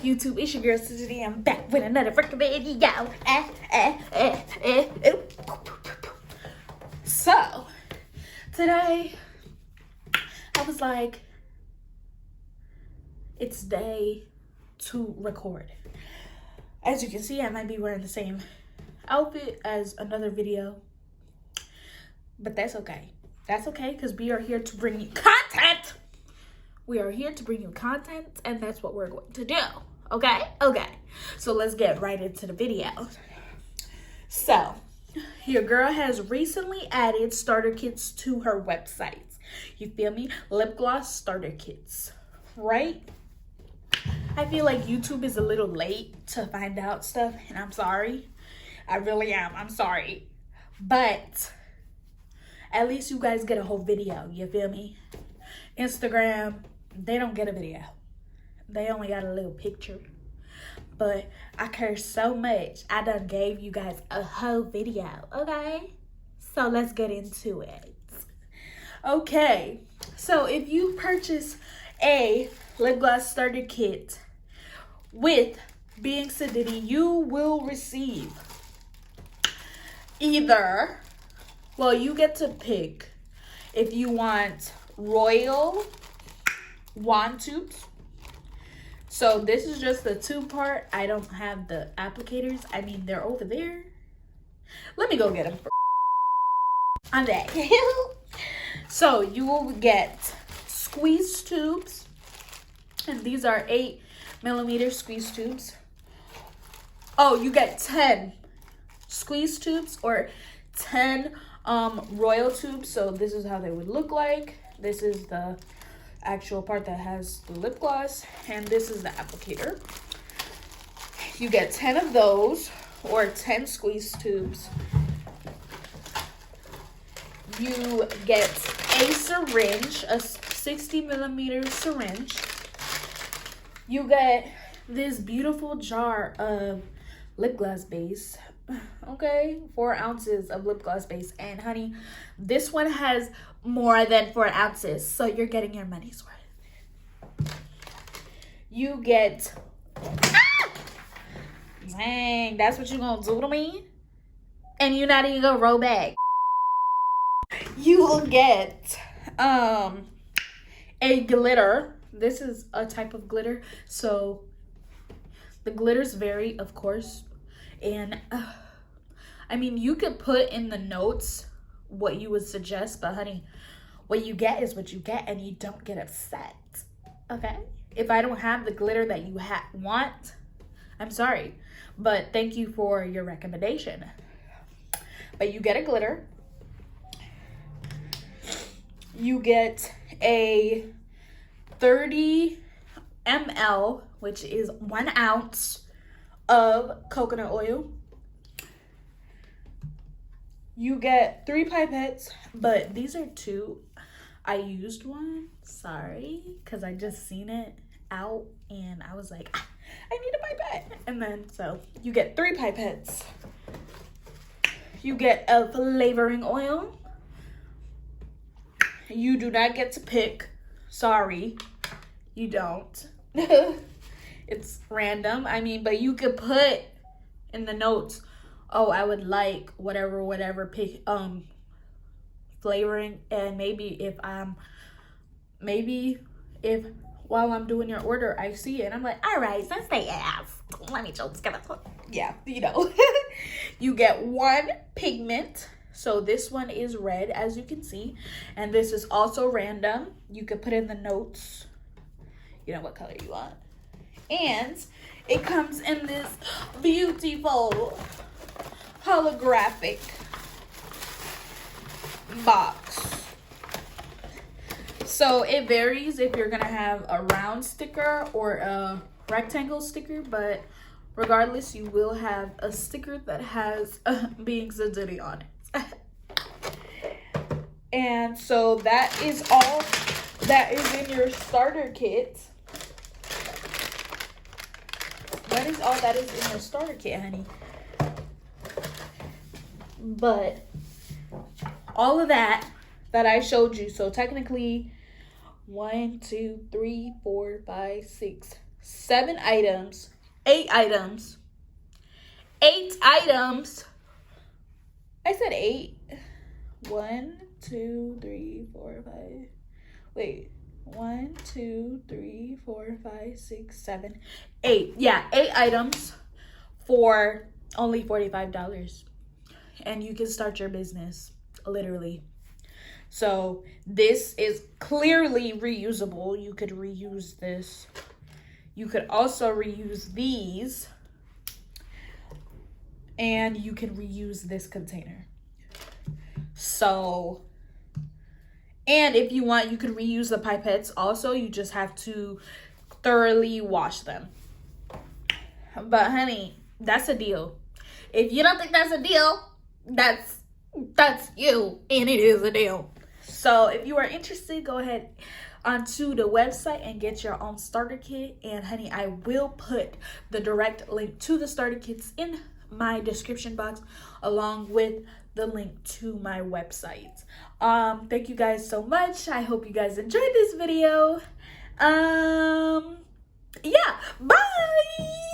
YouTube? It's your girl Susie. I'm back with another freaking video. So today I was like, it's day to record. As you can see, I might be wearing the same outfit as another video, but that's okay. That's okay, because we are here to bring you content. We are here to bring you content, and that's what we're going to do. Okay? Okay. So let's get right into the video. So, your girl has recently added starter kits to her website. You feel me? Lip gloss starter kits. Right? I feel like YouTube is a little late to find out stuff, and I'm sorry. I really am. I'm sorry. But at least you guys get a whole video. You feel me? Instagram, they don't get a video. They only got a little picture. But I care so much, I done gave you guys a whole video, okay? So let's get into it. Okay, so if you purchase a lip gloss starter kit with Being Sadiddy, you will receive either, well, you get to pick if you want royal wand tubes. So this is just the 2-part. I don't have the applicators. I mean, they're over there. Let me go get them. I'm back. So you will get squeeze tubes. And these are 8mm squeeze tubes. Oh, you get 10 squeeze tubes or 10 royal tubes. So this is how they would look like. This is the actual part that has the lip gloss, and this is the applicator. You get 10 of those or 10 squeeze tubes. You get a syringe, a 60mm syringe. You get this beautiful jar of lip gloss base. Okay, 4 ounces of lip gloss base. And honey, this one has more than 4 ounces, so you're getting your money's worth. You get, dang, that's what you gonna do to me? And you're not even gonna roll back. You will get a glitter. This is a type of glitter, so the glitters vary, of course. And I mean, you could put in the notes what you would suggest, but honey, what you get is what you get, and you don't get upset. Okay? If I don't have the glitter that you want, I'm sorry, but thank you for your recommendation. But you get a glitter. You get a 30 ml, which is 1 ounce of coconut oil. You get 3 pipettes, but these are 2. I used one, sorry, because I just seen it out and I was like, I need a pipette. And then, so you get 3 pipettes. You get a flavoring oil. You do not get to pick, sorry, you don't. It's random. I mean, but you could put in the notes, oh, I would like whatever pick flavoring, and maybe if while I'm doing your order I see it and I'm like, all right, since they asked, let me just get it. Yeah, you know. You get 1 pigment. So this one is red, as you can see, and this is also random. You could put in the notes, you know, what color you want. And it comes in this beautiful holographic box. So it varies if you're gonna have a round sticker or a rectangle sticker, but regardless, you will have a sticker that has Being Sadiddy on it. And so that is all that is in your starter kit. That is all that is in your starter kit, honey. But all of that I showed you, so technically 1, 2, 3, 4, 5, 6, 7 items, 8 items, 8 items. I said 8. 1, 2, 3, 4, 5. Wait. 1, 2, 3, 4, 5, 6, 7, 8. Yeah, 8 items for only $45. And you can start your business, literally. So this is clearly reusable. You could reuse this. You could also reuse these. And you can reuse this container. So, and if you want, you could reuse the pipettes also. You just have to thoroughly wash them. But honey, that's a deal. If you don't think that's a deal, that's you, and it is a deal. So if you are interested, go ahead onto the website and get your own starter kit. And honey, I will put the direct link to the starter kits in my description box, along with the link to my website. Thank you guys so much. I hope you guys enjoyed this video. Yeah, bye.